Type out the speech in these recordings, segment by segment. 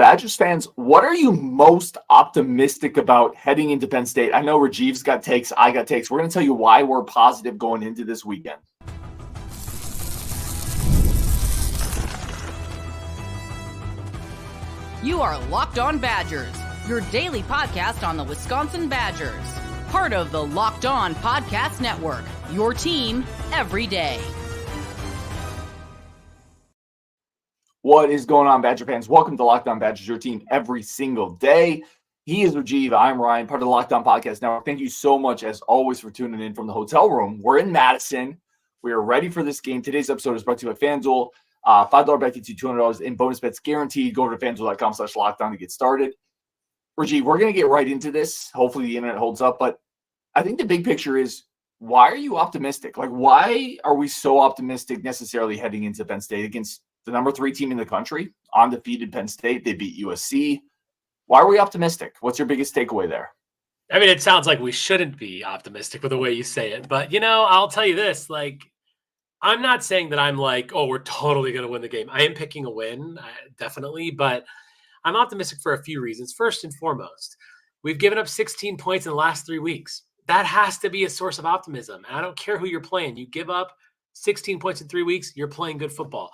Badgers fans, what are you most optimistic about heading into Penn State? I know Rajiv's got takes, I got takes. We're going to tell you why we're positive going into this weekend. You are Locked On Badgers, your daily podcast on the Wisconsin Badgers. Part of the Locked On Podcast Network, your team every day. What is going on, Badger fans? Welcome to Locked On Badgers, your team every single day. He is Rajiv. I'm Ryan, part of the Locked On Podcast Network. Thank you so much, as always, for tuning in from the hotel room. We're in Madison. We are ready for this game. Today's episode is brought to you by FanDuel. $5 bet gets you $200 in bonus bets guaranteed. Go over to FanDuel.com/lockdown to get started. Rajiv, we're going to get right into this. Hopefully the internet holds up. But I think the big picture is, why are you optimistic? Like, why are we so optimistic necessarily heading into Penn State against the number 3 team in the country, undefeated Penn State? They beat USC. Why are we optimistic? What's your biggest takeaway there? I mean, it sounds like we shouldn't be optimistic with the way you say it. But, I'll tell you this. I'm not saying that I'm like, oh, we're totally going to win the game. I am picking a win, definitely. But I'm optimistic for a few reasons. First and foremost, we've given up 16 points in the last 3 weeks. That has to be a source of optimism. And I don't care who you're playing. You give up 16 points in 3 weeks, you're playing good football.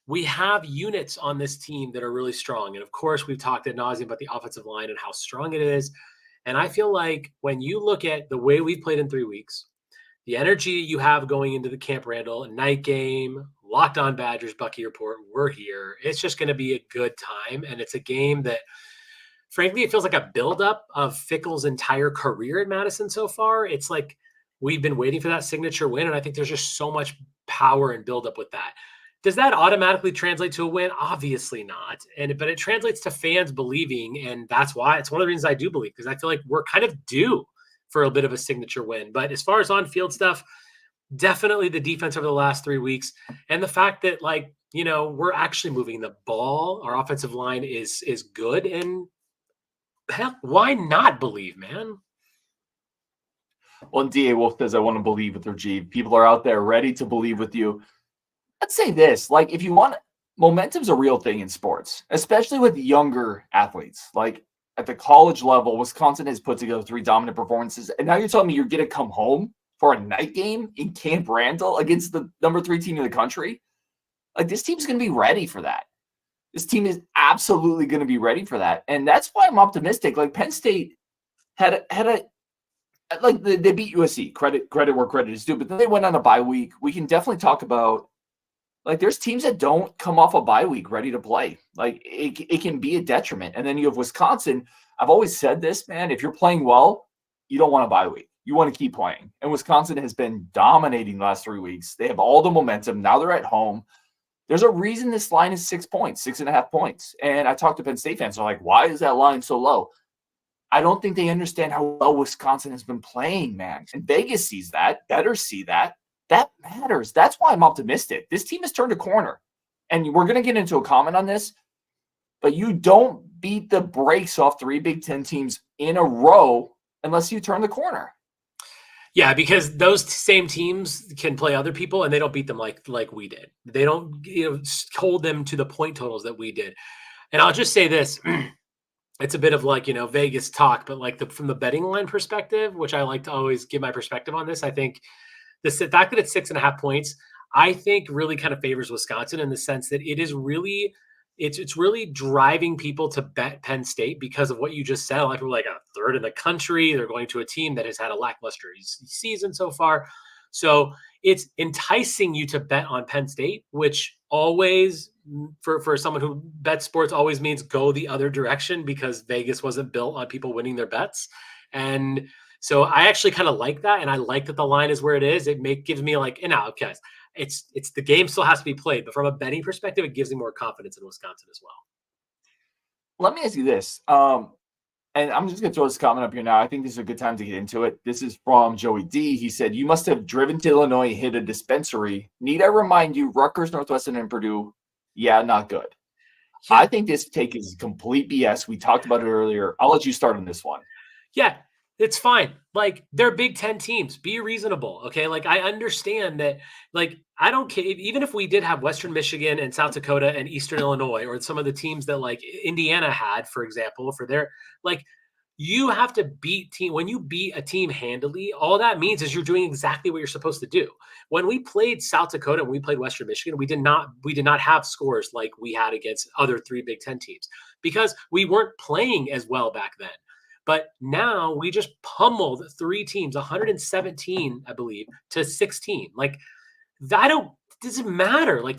We have units on this team that are really strong. And of course, we've talked ad nauseum about the offensive line and how strong it is. And I feel like when you look at the way we've played in 3 weeks, the energy you have going into the Camp Randall, a night game, Locked On Badgers, Bucky Report, we're here. It's just going to be a good time. And it's a game that, frankly, it feels like a buildup of Fickell's entire career at Madison so far. It's like we've been waiting for that signature win. And I think there's just so much power and buildup with that. Does that automatically translate to a win? Obviously not. But it translates to fans believing, and that's why it's one of the reasons I do believe, because I feel like we're kind of due for a bit of a signature win. But as far as on-field stuff, definitely the defense over the last 3 weeks, and the fact that we're actually moving the ball. Our offensive line is good, and hell, why not believe, man? Well, D.A. Wolf says, I want to believe with Rajiv. People are out there ready to believe with you. Let's say this, if you want, momentum's a real thing in sports, especially with younger athletes. At the college level, Wisconsin has put together 3 dominant performances. And now you're telling me you're going to come home for a night game in Camp Randall against the number 3 team in the country? This team's going to be ready for that. This team is absolutely going to be ready for that. And that's why I'm optimistic. Penn State had a they beat USC. Credit where credit is due. But then they went on a bye week. We can definitely talk about, there's teams that don't come off a bye week ready to play. It can be a detriment. And then you have Wisconsin. I've always said this, man, if you're playing well, you don't want a bye week. You want to keep playing. And Wisconsin has been dominating the last 3 weeks. They have all the momentum. Now they're at home. There's a reason this line is 6 points, 6.5 points. And I talked to Penn State fans. They're like, why is that line so low? I don't think they understand how well Wisconsin has been playing, man. And Vegas sees that. Bettors see that. That matters. That's why I'm optimistic. This team has turned a corner. And we're going to get into a comment on this, but you don't beat the brakes off 3 Big Ten teams in a row unless you turn the corner. Yeah, because those same teams can play other people and they don't beat them like we did. They don't hold them to the point totals that we did. And I'll just say this. It's a bit of Vegas talk, but from the betting line perspective, which I like to always give my perspective on this, I think the fact that it's 6.5 points, I think really kind of favors Wisconsin in the sense that it is really, it's really driving people to bet Penn State because of what you just said. We're like a 3rd in the country. They're going to a team that has had a lackluster season so far. So it's enticing you to bet on Penn State, which always, for someone who bets sports, always means go the other direction because Vegas wasn't built on people winning their bets. And so I actually kind of like that, and I like that the line is where it is. It gives me okay, it's the game still has to be played, but from a betting perspective, it gives me more confidence in Wisconsin as well. Let me ask you this, and I'm just going to throw this comment up here now. I think this is a good time to get into it. This is from Joey D. He said, "You must have driven to Illinois, hit a dispensary. Need I remind you, Rutgers, Northwestern, and Purdue? Yeah, not good." Yeah. I think this take is complete BS. We talked about it earlier. I'll let you start on this one. Yeah. It's fine. Like, they're Big Ten teams. Be reasonable. Okay. Like, I understand that. Like, I don't care. Even if we did have Western Michigan and South Dakota and Eastern Illinois, or some of the teams that like Indiana had, for example, for their, like, you have to beat team. When you beat a team handily, all that means is you're doing exactly what you're supposed to do. When we played South Dakota and we played Western Michigan, we did not have scores like we had against other three Big Ten teams because we weren't playing as well back then. But now we just pummeled three teams, 117, I believe, to 16. Like, I don't, it doesn't matter. Like,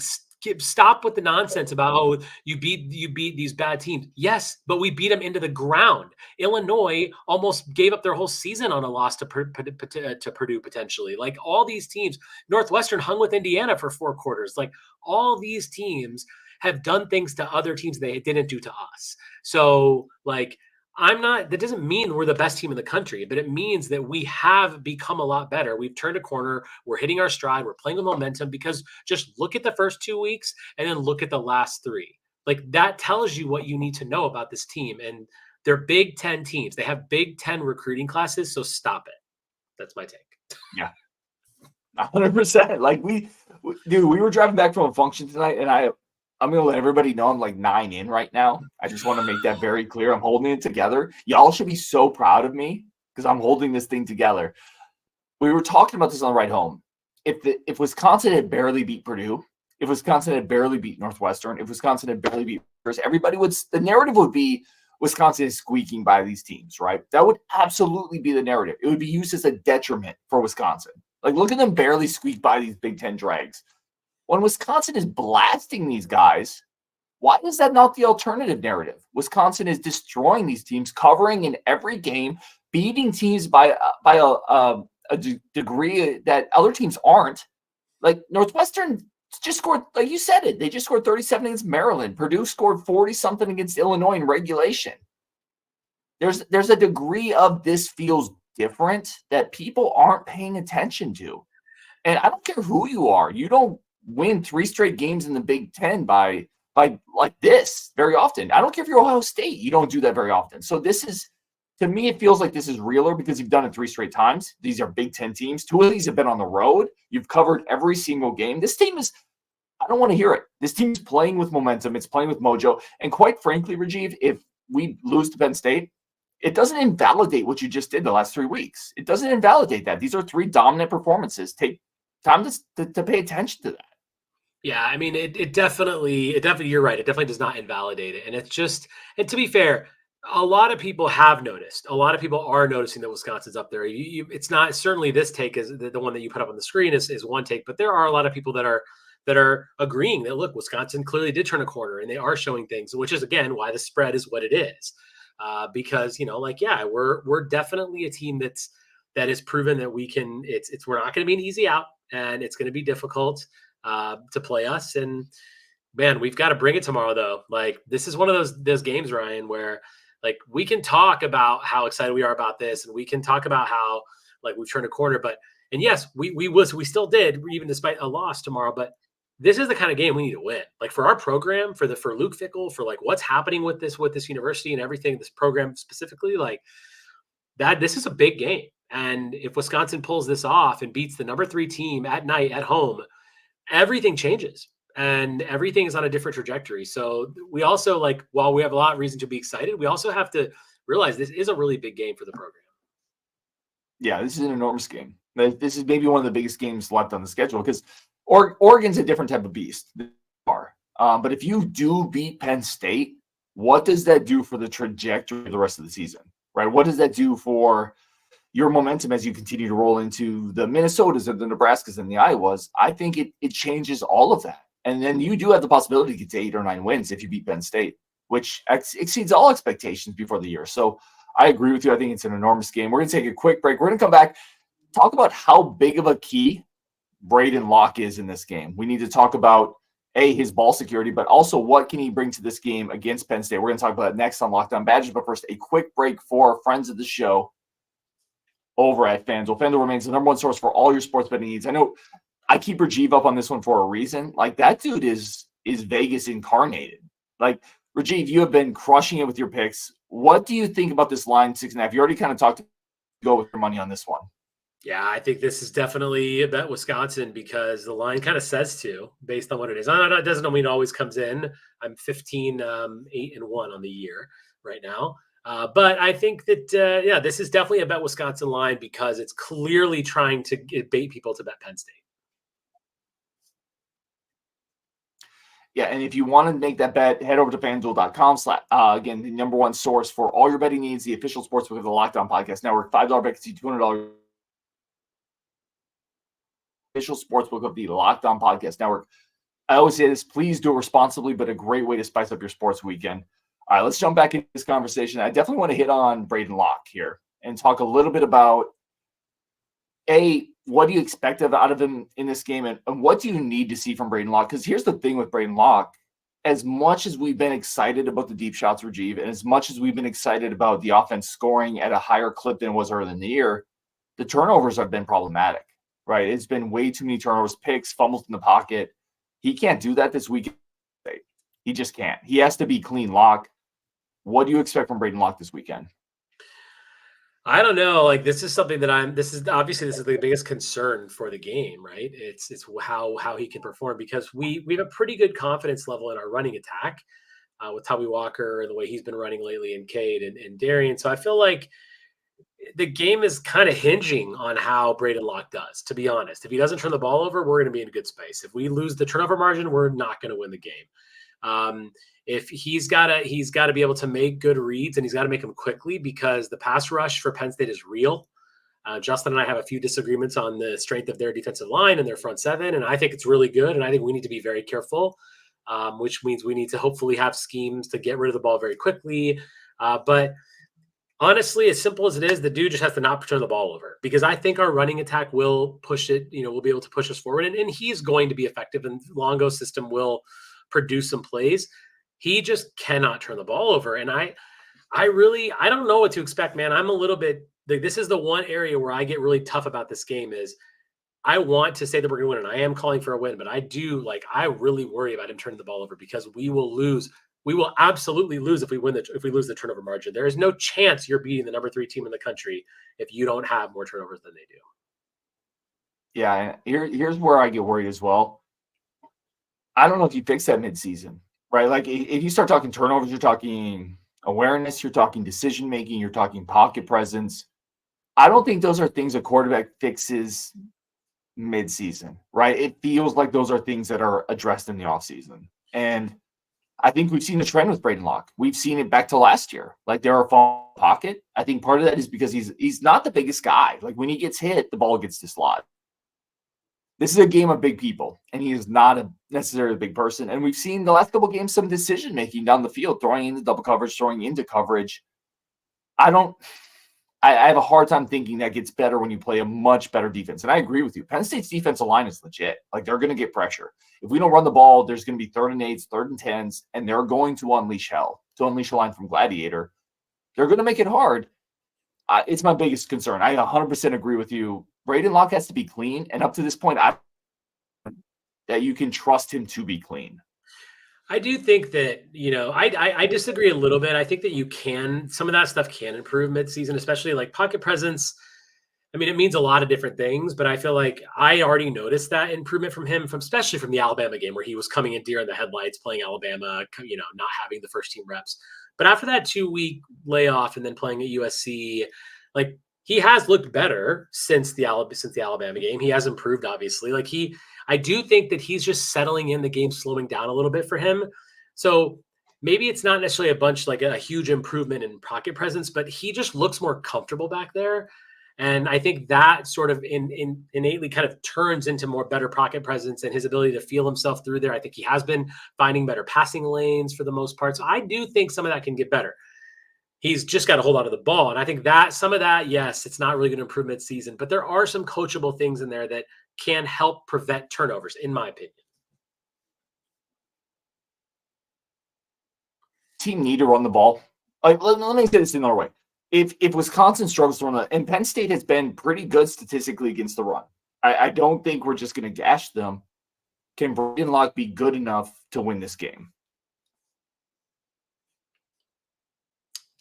stop with the nonsense about, oh, you beat these bad teams. Yes, but we beat them into the ground. Illinois almost gave up their whole season on a loss to Purdue potentially. Like, all these teams, Northwestern hung with Indiana for 4 quarters. Like, all these teams have done things to other teams they didn't do to us. So, like, that doesn't mean we're the best team in the country, but it means that we have become a lot better. We've turned a corner. We're hitting our stride. We're playing with momentum, because just look at the first 2 weeks and then look at the last 3. Like, that tells you what you need to know about this team. And they're Big Ten teams. They have Big Ten recruiting classes. So stop it. That's my take. Yeah. 100%. Like, we were driving back from a function tonight, and I'm going to let everybody know I'm like 9 in right now. I just want to make that very clear. I'm holding it together. Y'all should be so proud of me because I'm holding this thing together. We were talking about this on the ride home. If Wisconsin had barely beat Purdue, if Wisconsin had barely beat Northwestern, if Wisconsin had barely beat everybody the narrative would be Wisconsin is squeaking by these teams, right? That would absolutely be the narrative. It would be used as a detriment for Wisconsin. Like, look at them barely squeak by these Big Ten drags. When Wisconsin is blasting these guys, why is that not the alternative narrative? Wisconsin is destroying these teams, covering in every game, beating teams by a degree that other teams aren't. Like, Northwestern just scored, like you said it, they just scored 37 against Maryland. Purdue scored 40-something against Illinois in regulation. There's a degree of this feels different that people aren't paying attention to. And I don't care who you are. You don't win 3 straight games in the Big Ten by like this very often. I don't care if you're Ohio State. You don't do that very often. So this is, to me, it feels like this is realer because you've done it 3 straight times. These are Big Ten teams. 2 of these have been on the road. You've covered every single game. This team is, I don't want to hear it. This team's playing with momentum. It's playing with mojo. And quite frankly, Rajiv, if we lose to Penn State, it doesn't invalidate what you just did the last 3 weeks. It doesn't invalidate that. These are 3 dominant performances. Take time to pay attention to that. Yeah, I mean, it definitely, you're right. It definitely does not invalidate it. And it's just, and to be fair, a lot of people have noticed. A lot of people are noticing that Wisconsin's up there. It's not, certainly this take is the one that you put up on the screen is one take, but there are a lot of people that are agreeing that, look, Wisconsin clearly did turn a corner and they are showing things, which is, again, why the spread is what it is. Because, like, yeah, we're definitely a team that has proven that we can, we're not going to be an easy out, and it's going to be difficult to play us. And man, we've got to bring it tomorrow, though. Like, this is one of those games, Ryan, where, like, we can talk about how excited we are about this, and we can talk about how, like, we've turned a corner, and yes, we still did, even despite a loss tomorrow, but this is the kind of game we need to win. Like, for our program, for Luke Fickell, for like what's happening with this university and everything, this program specifically, like that, this is a big game. And if Wisconsin pulls this off and beats the number 3 team at night at home, everything changes and everything is on a different trajectory. So we also, like, while we have a lot of reason to be excited, we also have to realize this is a really big game for the program. Yeah, this is an enormous game. This is maybe one of the biggest games left on the schedule because Oregon's a different type of beast. But if you do beat Penn State, what does that do for the trajectory of the rest of the season, right? What does that do for your momentum as you continue to roll into the Minnesotas and the Nebraskas and the Iowas? I think it changes all of that. And then you do have the possibility to get to 8 or 9 wins if you beat Penn State, which exceeds all expectations before the year. So I agree with you. I think it's an enormous game. We're going to take a quick break. We're going to come back, talk about how big of a key Braden Locke is in this game. We need to talk about, his ball security, but also what can he bring to this game against Penn State. We're going to talk about it next on Locked On Badgers. But first, a quick break for friends of the show over at FanDuel. FanDuel remains the number 1 source for all your sports betting needs. I know I keep Rajiv up on this one for a reason. Like, that dude is Vegas incarnated. Like, Rajiv, you have been crushing it with your picks. What do you think about this line 6.5? You already kind of talked go with your money on this one? Yeah, I think this is definitely a bet Wisconsin because the line kind of says to, based on what it is. No, it doesn't mean it always comes in. I'm 15, 8-1 on the year right now. But I think that, this is definitely a bet Wisconsin line because it's clearly trying to bait people to bet Penn State. Yeah, and if you want to make that bet, head over to FanDuel.com. Again, the number one source for all your betting needs, the official sportsbook of the Locked On Podcast Network. $5 bet gets you $200. Official sportsbook of the Locked On Podcast Network. I always say this, please do it responsibly, but a great way to spice up your sports weekend. All right, let's jump back into this conversation. I definitely want to hit on Braden Locke here and talk a little bit about, what do you expect out of him in this game, and what do you need to see from Braden Locke? Because here's the thing with Braden Locke. As much as we've been excited about the deep shots, Rajiv, and as much as we've been excited about the offense scoring at a higher clip than it was early in the year, the turnovers have been problematic, right? It's been way too many turnovers, picks, fumbles in the pocket. He can't do that this weekend. He just can't. He has to be clean Locke. What do you expect from Braden Locke this weekend? I don't know. Like this is something that this is the biggest concern for the game, right? It's how he can perform because we have a pretty good confidence level in our running attack with Tommy Walker and the way he's been running lately, and Cade and Darian. So I feel like the game is kind of hinging on how Braden Locke does, to be honest. If he doesn't turn the ball over, we're going to be in a good space. If we lose the turnover margin, we're not going to win the game. If he's got to be able to make good reads, and he's got to make them quickly because the pass rush for Penn State is real. Justin and I have a few disagreements on the strength of their defensive line and their front seven, and I think it's really good, and I think we need to be very careful, which means we need to hopefully have schemes to get rid of the ball very quickly. But honestly, as simple as it is, the dude just has to not turn the ball over because I think our running attack will push it, we'll be able to push us forward, and he's going to be effective, and Longo's system will produce some plays. He just cannot turn the ball over. And I don't know what to expect, man. I'm a little bit like, this is the one area where I get really tough about this game is I want to say that we're going to win, and I am calling for a win, but I really worry about him turning the ball over because we will lose. We will absolutely lose if we lose the turnover margin. There is no chance you're beating the number 3 team in the country if you don't have more turnovers than they do. Yeah, here's where I get worried as well. I don't know if you fix that midseason. Right, like if you start talking turnovers, you're talking awareness, you're talking decision-making, you're talking pocket presence. I don't think those are things a quarterback fixes mid-season, right? It feels like those are things that are addressed in the offseason. And I think we've seen a trend with Braden Locke. We've seen it back to last year. Like there are fall pocket. I think part of that is because he's not the biggest guy. Like when he gets hit, the ball gets dislodged. This is a game of big people, and he is not necessarily a big person. And we've seen the last couple of games some decision-making down the field, throwing into double coverage, throwing into coverage. I have a hard time thinking that gets better when you play a much better defense. And I agree with you. Penn State's defensive line is legit. Like they're going to get pressure. If we don't run the ball, there's going to be 3rd and 8s, 3rd and 10s, and they're going to unleash hell, to unleash a line from Gladiator. They're going to make it hard. It's my biggest concern. I 100% agree with you. Braden Locke has to be clean, and up to this point, that you can trust him to be clean. I do think that, I disagree a little bit. I think that some of that stuff can improve midseason, especially like pocket presence. I mean, it means a lot of different things, but I feel like I already noticed that improvement from him, especially from the Alabama game where he was coming in deer in the headlights, playing Alabama, not having the first team reps. But after that 2-week layoff and then playing at USC, like he has looked better since the Alabama game. He has improved, obviously. I do think that he's just settling in, the game slowing down a little bit for him. So maybe it's not necessarily a huge improvement in pocket presence, but he just looks more comfortable back there. And I think that sort of innately kind of turns into more better pocket presence and his ability to feel himself through there. I think he has been finding better passing lanes for the most part. So I do think some of that can get better. He's just got to hold on to the ball. And I think that some of that, yes, it's not really going to improve mid-season, but there are some coachable things in there that can help prevent turnovers, in my opinion. Team need to run the ball. Let me say this another way. If Wisconsin struggles to run the, and Penn State has been pretty good statistically against the run, I don't think we're just going to gash them. Can Braden Locke be good enough to win this game?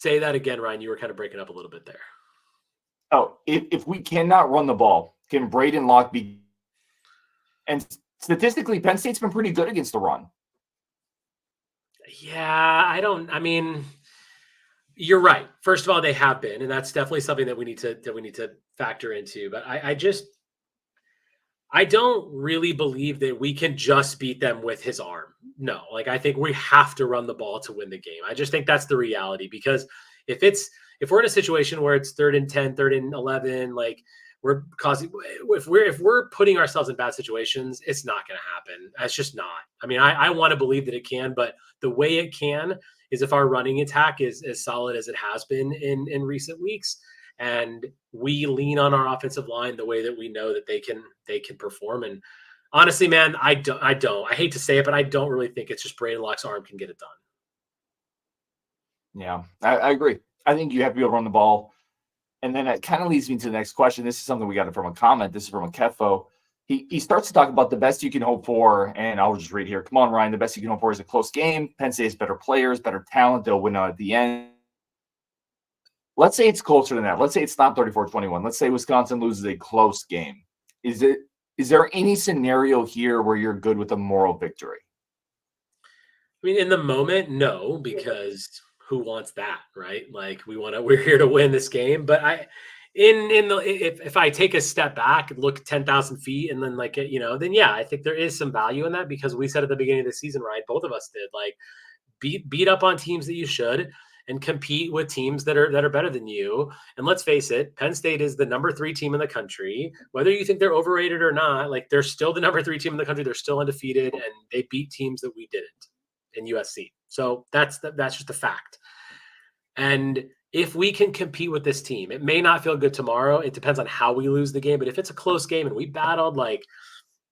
Say that again, Ryan. You were kind of breaking up a little bit there. Oh, if we cannot run the ball, can Braden Locke be? And statistically, Penn State's been pretty good against the run. Yeah, I mean, you're right. First of all, they have been, and that's definitely something that we need to factor into. But I don't really believe that we can just beat them with his arm. No, like I think we have to run the ball to win the game. I just think that's the reality, because if we're in a situation where it's 3rd and 10, 3rd and 11, like if we're putting ourselves in bad situations, it's not going to happen. That's just not. I mean, I want to believe that it can, but the way it can is if our running attack is as solid as it has been in recent weeks, and we lean on our offensive line the way that we know that they can perform. And honestly, man, I hate to say it, but I don't really think it's just Braden Locke's arm can get it done. Yeah, I agree. I think you have to be able to run the ball. And then it kind of leads me to the next question. This is something we got from a comment. This is from a Kefo. He starts to talk about the best you can hope for, and I'll just read here. Come on, Ryan. The best you can hope for is a close game. Penn State has better players, better talent. They'll win out at the end. Let's say it's closer than that. Let's say it's not 34-21. Let's say Wisconsin loses a close game. Is there any scenario here where you're good with a moral victory? I mean, in the moment, no, because who wants that, right? Like we're here to win this game. But if I take a step back and look 10,000 feet and then then yeah, I think there is some value in that, because we said at the beginning of the season, right? Both of us did, like beat up on teams that you should and compete with teams that are better than you. And let's face it, Penn State is the number 3 team in the country. Whether you think they're overrated or not, like they're still the number 3 team in the country. They're still undefeated, and they beat teams that we didn't in USC. So that's just a fact. And if we can compete with this team, it may not feel good tomorrow. It depends on how we lose the game. But if it's a close game and we battled, like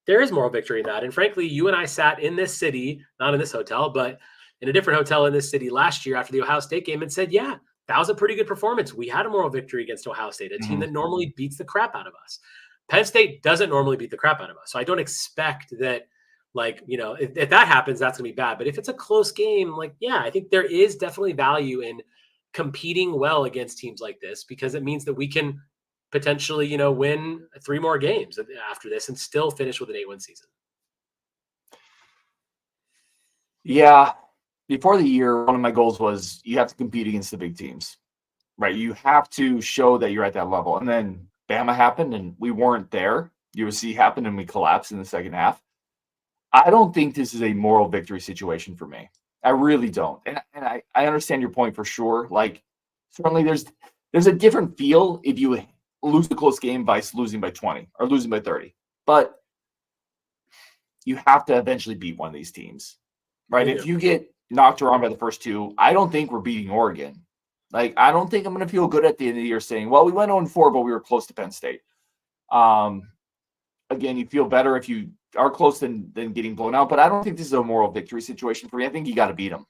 there is moral victory in that. And frankly, you and I sat in this city, not in this hotel, but in a different hotel in this city last year after the Ohio State game, and said, yeah, that was a pretty good performance. We had a moral victory against Ohio State, a team that normally beats the crap out of us. Penn State doesn't normally beat the crap out of us. So I don't expect that, if that happens, that's going to be bad. But if it's a close game, yeah, I think there is definitely value in competing well against teams like this, because it means that we can potentially, win 3 more games after this and still finish with an 8-win season. Yeah. Before the year, one of my goals was you have to compete against the big teams, right? You have to show that you're at that level. And then Bama happened and we weren't there. USC happened and we collapsed in the second half. I don't think this is a moral victory situation for me. I really don't. And I understand your point for sure. Like, certainly there's a different feel if you lose the close game by losing by 20 or losing by 30. But you have to eventually beat one of these teams, right? If you get knocked around by the first 2, I don't think we're beating Oregon. Like, I don't think I'm going to feel good at the end of the year saying, well, we went 0-4, but we were close to Penn State. Again, you feel better if you are close than getting blown out, but I don't think this is a moral victory situation for me. I think you got to beat them.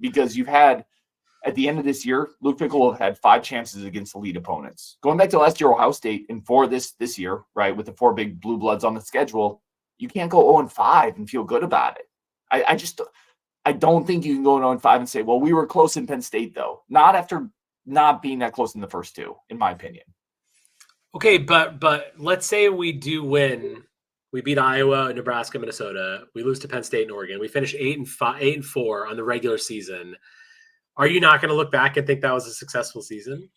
Because you've had, at the end of this year, Luke Fickell will have had 5 chances against elite opponents. Going back to last year, Ohio State, and 4 this year, right, with the 4 big blue bloods on the schedule, you can't go 0-5 and feel good about it. I don't think you can go 0-5 and say, well, we were close in Penn State, though. Not after not being that close in the first 2, in my opinion. Okay, but let's say we do win. We beat Iowa, Nebraska, Minnesota. We lose to Penn State and Oregon. We finish 8-4 on the regular season. Are you not going to look back and think that was a successful season?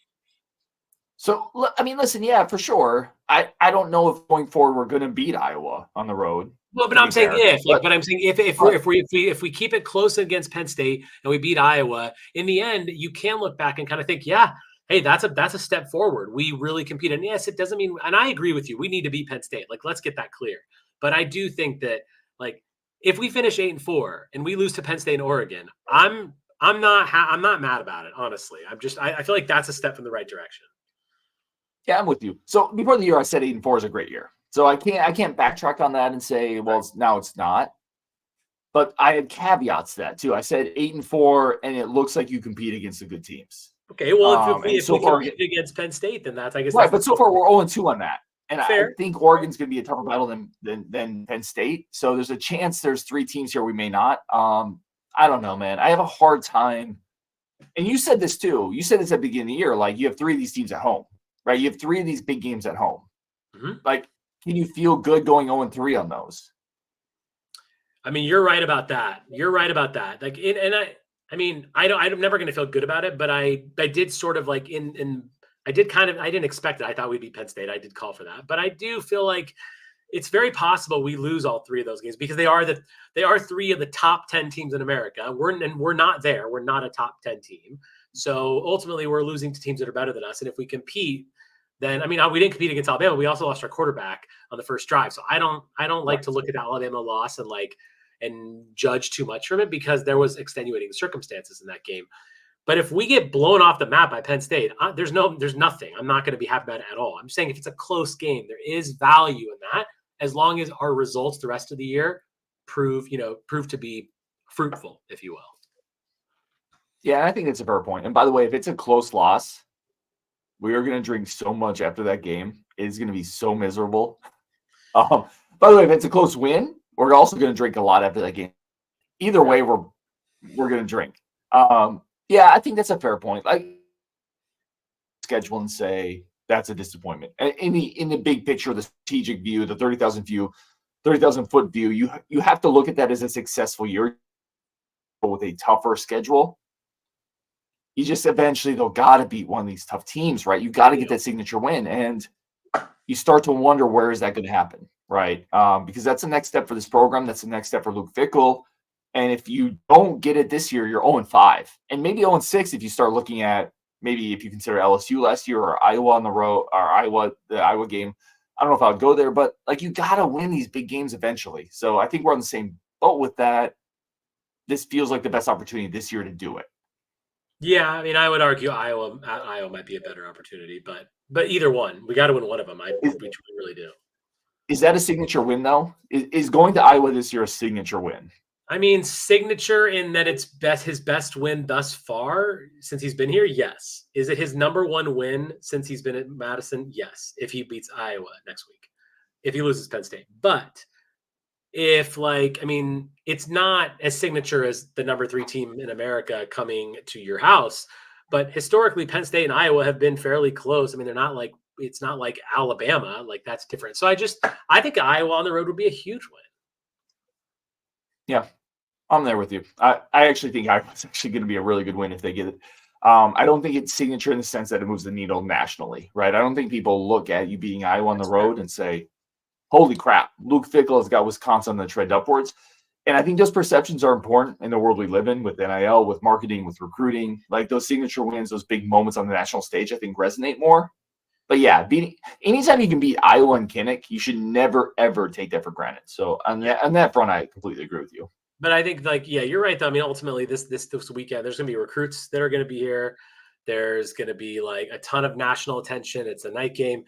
So, I mean, listen, yeah, for sure. I don't know if going forward we're going to beat Iowa on the road. Well, but I'm saying if we keep it close against Penn State and we beat Iowa, in the end, you can look back and kind of think, yeah, hey, that's a step forward. We really compete. And yes, it doesn't mean, and I agree with you, we need to beat Penn State. Like, let's get that clear. But I do think that, like, if we finish 8-4 and we lose to Penn State and Oregon, I'm not mad about it, honestly. I feel like that's a step in the right direction. Yeah, I'm with you. So before the year, I said 8-4 is a great year. So I can't backtrack on that and say, well, now it's not. But I had caveats to that too. I said 8-4, and it looks like you compete against the good teams. Okay, well, if we compete against Penn State, then that's, I guess. Right, but so far we're 0-2 on that. And fair. I think Oregon's going to be a tougher battle than Penn State. So there's a chance there's 3 teams here we may not. I don't know, man. I have a hard time And you said this too. You said this at the beginning of the year. Like, you have 3 of these teams at home, right? You have 3 of these big games at home. Like, can you feel good going 0-3 on those? I mean, you're right about that. You're right about that. Like, I mean, I'm never going to feel good about it, but I did sort of like I didn't expect it. I thought we'd beat Penn State. I did call for that, but I do feel like it's very possible we lose all 3 of those games because they are 3 of the top 10 teams in America. We're not there. We're not a top 10 team. So ultimately we're losing to teams that are better than us. And if we compete, then, I mean, we didn't compete against Alabama. We also lost our quarterback on the first drive. So I don't like to look at the Alabama loss and judge too much from it because there was extenuating circumstances in that game. But if we get blown off the map by Penn State, there's nothing. I'm not going to be happy about it at all. I'm saying if it's a close game, there is value in that as long as our results the rest of the year prove to be fruitful, if you will. Yeah, I think it's a fair point. And by the way, if it's a close loss, we are going to drink so much after that game. It is going to be so miserable. By the way, if it's a close win, we're also going to drink a lot after that game. Either way, we're going to drink. Yeah, I think that's a fair point. Like, schedule and say that's a disappointment. In the big picture, the strategic view, the 30,000 foot view, you have to look at that as a successful year with a tougher schedule. You just eventually, they'll got to beat one of these tough teams, right? You got to get that signature win, and you start to wonder, where is that going to happen, right? Because that's the next step for this program. That's the next step for Luke Fickell. And if you don't get it this year, you're 0-5, and maybe 0-6 if you start looking at, maybe if you consider LSU last year or Iowa on the road, or the Iowa game. I don't know if I would go there, but like, you got to win these big games eventually. So I think we're on the same boat with that. This feels like the best opportunity this year to do it. Yeah, I mean, I would argue Iowa might be a better opportunity, but either one, we got to win one of them. We really do. Is that a signature win though? Is going to Iowa this year a signature win? I mean, signature in that it's his best win thus far since he's been here. Yes. Is it his number 1 win since he's been at Madison? Yes. If he beats Iowa next week, if he loses Penn State, but if it's not as signature as the number 3 team in America coming to your house, but historically Penn State and Iowa have been fairly close. I mean, it's not like Alabama, like that's different. So I think Iowa on the road would be a huge win. Yeah, I'm there with you. I actually think Iowa's actually going to be a really good win if they get it. I don't think it's signature in the sense that it moves the needle nationally, right? I don't think people look at you beating Iowa on the road and say, holy crap, Luke Fickell has got Wisconsin on the trend upwards. And I think those perceptions are important in the world we live in, with NIL, with marketing, with recruiting. Like, those signature wins, those big moments on the national stage, I think resonate more. But yeah, anytime you can beat Iowa and Kinnick, you should never, ever take that for granted. So on that front, I completely agree with you. But I think, you're right, though. I mean, ultimately, this weekend, there's going to be recruits that are going to be here. There's going to be a ton of national attention. It's a night game.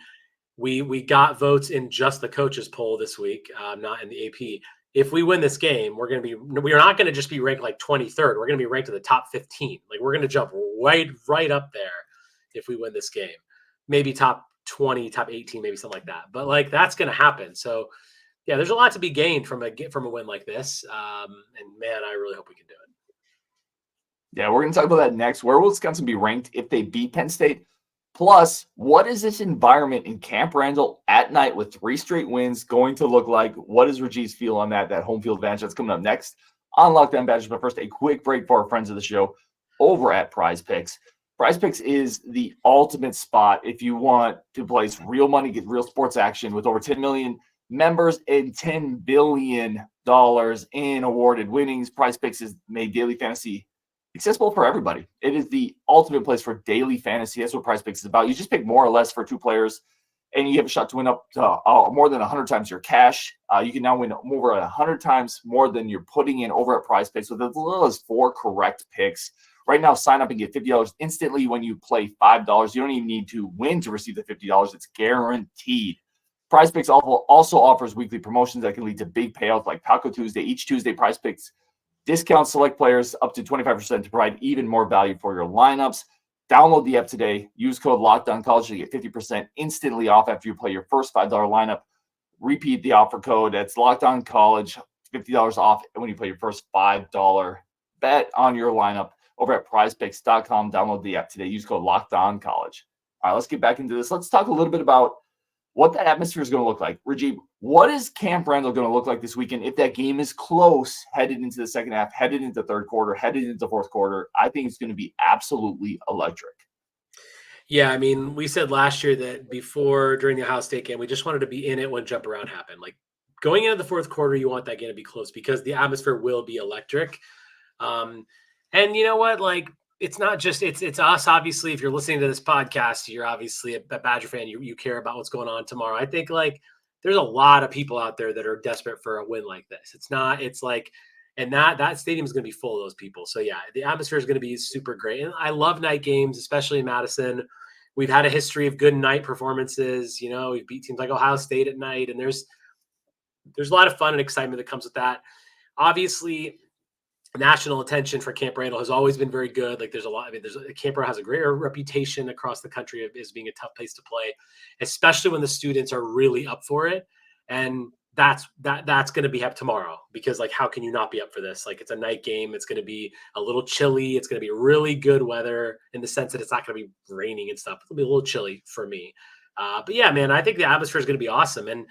We got votes in just the coaches poll this week, not in the AP. If we win this game, we're not going to just be ranked 23rd. We're going to be ranked in the top 15. We're going to jump right up there if we win this game. Maybe top 20, top 18, maybe something like that. But that's going to happen. So yeah, there's a lot to be gained from a win like this. And man, I really hope we can do it. Yeah, we're going to talk about that next. Where will Wisconsin be ranked if they beat Penn State? Plus, what is this environment in Camp Randall at night with 3 straight wins going to look like? What does Raji's feel on that home field advantage? That's coming up next on Lockdown Badgers. But first, a quick break for our friends of the show over at Prize Picks. Prize Picks is the ultimate spot if you want to place real money, get real sports action. With over 10 million members and $10 billion in awarded winnings, Prize Picks has made daily fantasy accessible for everybody. It is the ultimate place for daily fantasy. That's what Prize Picks is about. You just pick more or less for 2 players, and you have a shot to win up to more than 100 times your cash. You can now win over 100 times more than you're putting in over at Prize Picks with as little as 4 correct picks. Right now, sign up and get $50 instantly when you play $5. You don't even need to win to receive the $50. It's guaranteed. Prize Picks also offers weekly promotions that can lead to big payouts like Taco Tuesday. Each Tuesday, Prize Picks discounts select players up to 25% to provide even more value for your lineups. Download the app today. Use code LOCKDOWNCollege to get 50% instantly off after you play your first $5 lineup. Repeat the offer code. That's LOCKDOWNCollege, $50 off when you play your first $5 bet on your lineup. over at prizepicks.com. Download the app today. Use code LOCKEDONCollege. All right, let's get back into this. Let's talk a little bit about what that atmosphere is going to look like. Rajiv, what is Camp Randall going to look like this weekend if that game is close, headed into the second half, headed into the third quarter, headed into the fourth quarter? I think it's going to be absolutely electric. Yeah, I mean, we said last year that during the Ohio State game, we just wanted to be in it when jump around happened. Like going into the fourth quarter, you want that game to be close because the atmosphere will be electric. And you know what? Like, it's not just it's us. Obviously, if you're listening to this podcast, you're obviously a Badger fan. You care about what's going on tomorrow. I think like there's a lot of people out there that are desperate for a win like this. And that stadium is going to be full of those people. So yeah, the atmosphere is going to be super great. And I love night games, especially in Madison. We've had a history of good night performances. You know, we've beat teams like Ohio State at night, and there's a lot of fun and excitement that comes with that. Obviously, national attention for Camp Randall has always been very good. Like Camp Randall has a great reputation across the country as being a tough place to play, especially when the students are really up for it. And that's going to be up tomorrow because like, how can you not be up for this? Like it's a night game. It's going to be a little chilly. It's going to be really good weather in the sense that it's not going to be raining and stuff. It'll be a little chilly for me. But yeah, man, I think the atmosphere is going to be awesome. And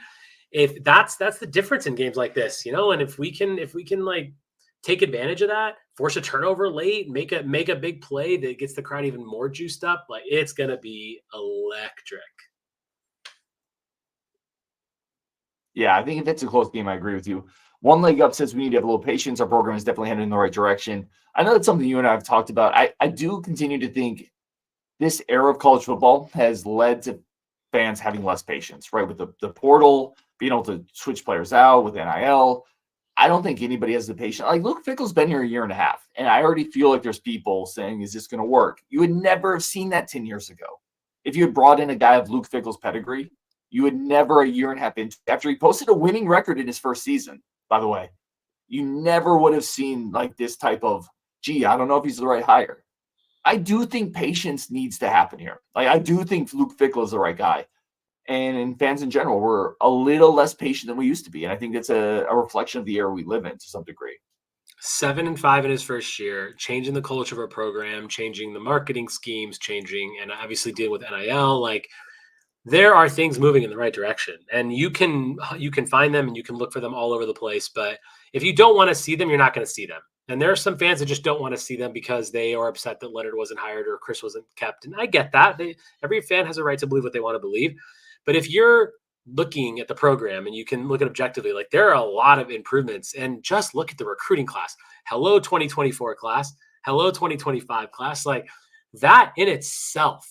if that's the difference in games like this, you know, and if we can like take advantage of that, force a turnover late, make a big play that gets the crowd even more juiced up, like it's going to be electric. Yeah, I think if it's a close game, I agree with you. One leg up says we need to have a little patience. Our program is definitely headed in the right direction. I know that's something you and I have talked about. I do continue to think this era of college football has led to fans having less patience, right? With the portal, being able to switch players out with NIL. I don't think anybody has the patience. Like Luke Fickell's been here a year and a half, and I already feel like there's people saying, is this going to work? You would never have seen that 10 years ago. If you had brought in a guy of Luke Fickell's pedigree, you would never a year and a half into after he posted a winning record in his first season, by the way, you never would have seen like this type of, gee, I don't know if he's the right hire. I do think patience needs to happen here. Like I do think Luke Fickell is the right guy. And in fans in general, we're a little less patient than we used to be. And I think that's a reflection of the era we live in to some degree. 7-5 in his first year, changing the culture of our program, changing the marketing schemes, and obviously dealing with NIL. Like there are things moving in the right direction, and you can find them and you can look for them all over the place. But if you don't want to see them, you're not going to see them. And there are some fans that just don't want to see them because they are upset that Leonard wasn't hired or Chris wasn't kept. And I get that. Every fan has a right to believe what they want to believe. But if you're looking at the program and you can look at objectively, like there are a lot of improvements, and just look at the recruiting class. Hello, 2024 class. Hello, 2025 class. Like that in itself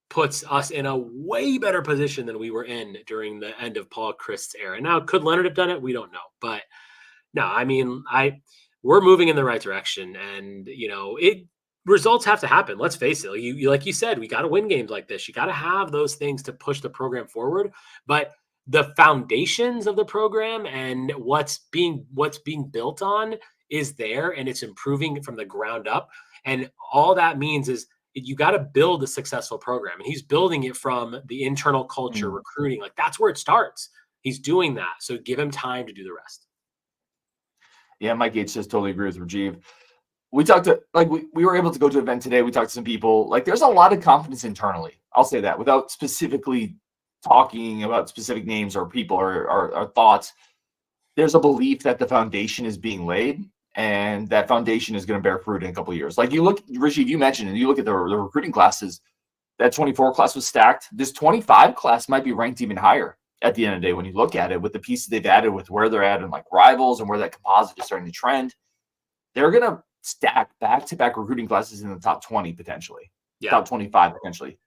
puts us in a way better position than we were in during the end of Paul Christ's era. Now, could Leonard have done it? We don't know. But no, I mean, we're moving in the right direction, and you know, results have to happen. Let's face it. You like you said, we got to win games like this. You got to have those things to push the program forward. But the foundations of the program and what's being built on is there, and it's improving from the ground up. And all that means is you got to build a successful program, and he's building it from the internal culture, recruiting. Like that's where it starts. He's doing that. So give him time to do the rest. Yeah, Mike Gates says totally agree with Rajiv. We talked to we were able to go to an event today. We talked to some people. Like there's a lot of confidence internally. I'll say that without specifically talking about specific names or people or thoughts. There's a belief that the foundation is being laid, and that foundation is going to bear fruit in a couple of years. Like you look, Rajiv, you mentioned, and you look at the recruiting classes. That 24 class was stacked. This 25 class might be ranked even higher at the end of the day when you look at it with the pieces they've added, with where they're at and like rivals and where that composite is starting to trend. They're going to stack back-to-back recruiting classes in the top 20 potentially, top 25 potentially.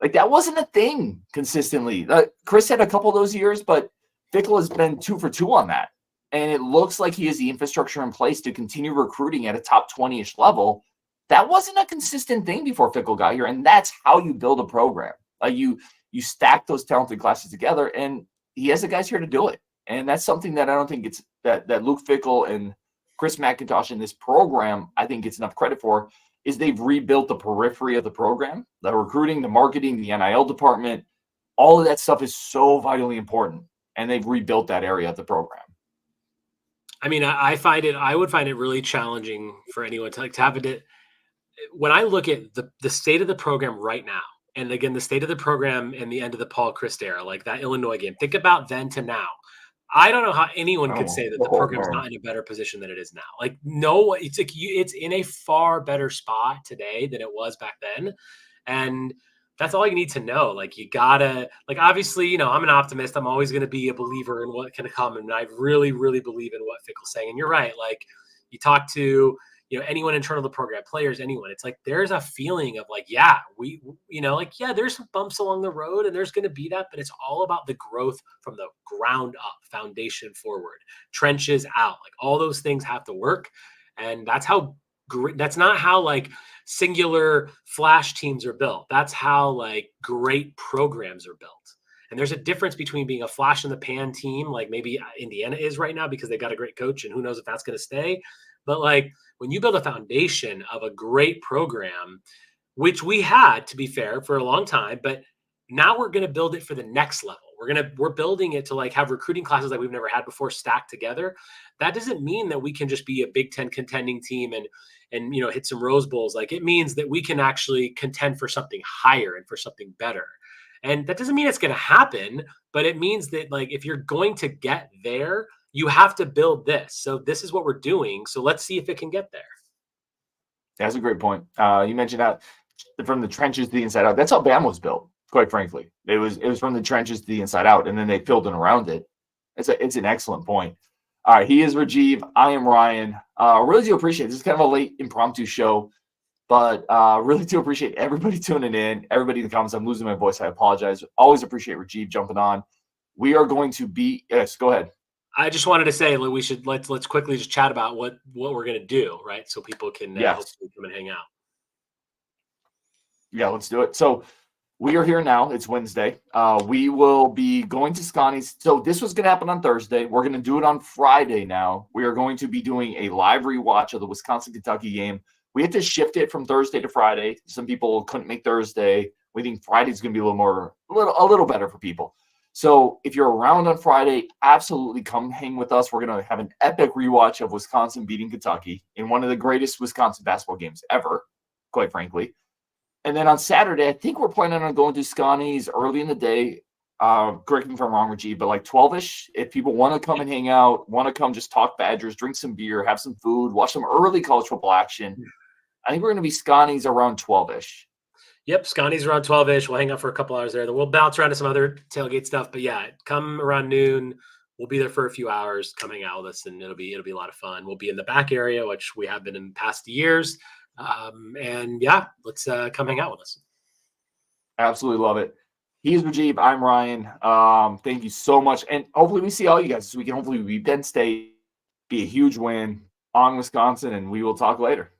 Like that wasn't a thing consistently. Chris had a couple of those years, but Fickell has been 2 for 2 on that. And it looks like he has the infrastructure in place to continue recruiting at a top 20-ish level. That wasn't a consistent thing before Fickell got here, and that's how you build a program. Like you stack those talented classes together, and he has the guys here to do it. And that's something that I don't think it's that Luke Fickell and Chris McIntosh in this program, I think gets enough credit for, is they've rebuilt the periphery of the program, the recruiting, the marketing, the NIL department. All of that stuff is so vitally important, and they've rebuilt that area of the program. I mean, I would find it really challenging for anyone to have it. when I look at the state of the program right now, and again, the state of the program in the end of the Paul Chryst era, like that Illinois game, think about then to now. I don't know how anyone could say that the program's not in a better position than it is now. Like, no, it's like it's in a far better spot today than it was back then. And that's all you need to know. Like, you gotta, like, obviously, I'm an optimist. I'm always going to be a believer in what can come. And I really, really believe in what Fickle's saying. And you're right. Like, you talk to, anyone internal to the program, players, anyone, it's like, there's a feeling of like, yeah, there's some bumps along the road and there's going to be that, but it's all about the growth from the ground up, foundation forward, trenches out, like all those things have to work. And that's how great, that's not how like singular flash teams are built. That's how like great programs are built. And there's a difference between being a flash in the pan team, like maybe Indiana is right now because they got a great coach and who knows if that's going to stay. But like when you build a foundation of a great program, which we had, to be fair, for a long time, but now we're going to build it for the next level. We're building it to like have recruiting classes that we've never had before stacked together. That doesn't mean that we can just be a Big Ten contending team and hit some Rose Bowls. Like, it means that we can actually contend for something higher and for something better. And that doesn't mean it's going to happen, but it means that like if you're going to get there, you have to build this. So this is what we're doing. So let's see if it can get there. That's a great point. You mentioned that from the trenches to the inside out. That's how Bama was built, quite frankly. It was from the trenches to the inside out, and then they filled in around it. It's an excellent point. All right, he is Rajiv. I am Ryan. Really do appreciate it. This is kind of a late impromptu show, but really do appreciate everybody tuning in, everybody in the comments. I'm losing my voice. I apologize. Always appreciate Rajiv jumping on. We are going to be – yes, go ahead. I just wanted to say we should let's quickly just chat about what we're going to do, right? So people can hopefully come and hang out. Yeah, let's do it. So we are here now. It's Wednesday. We will be going to Scotty's. So this was going to happen on Thursday. We're going to do it on Friday now. We are going to be doing a live rewatch of the Wisconsin-Kentucky game. We had to shift it from Thursday to Friday. Some people couldn't make Thursday. We think Friday's going to be a little better for people. So if you're around on Friday, absolutely come hang with us. We're going to have an epic rewatch of Wisconsin beating Kentucky in one of the greatest Wisconsin basketball games ever, quite frankly. And then on Saturday, I think we're planning on going to Scotty's early in the day. Correct me if I'm wrong, Rajiv, but like 12-ish. If people want to come and hang out, want to come just talk Badgers, drink some beer, have some food, watch some early college football action, I think we're going to be Scotty's around 12-ish. Yep, Scotty's around 12-ish. We'll hang out for a couple hours there. Then we'll bounce around to some other tailgate stuff. But yeah, come around noon. We'll be there for a few hours. Come hang out with us, and it'll be a lot of fun. We'll be in the back area, which we have been in past years. And yeah, let's come hang out with us. Absolutely love it. He's Rajiv. I'm Ryan. Thank you so much. And hopefully we see all you guys this weekend. Hopefully we beat Penn State, be a huge win on Wisconsin, and we will talk later.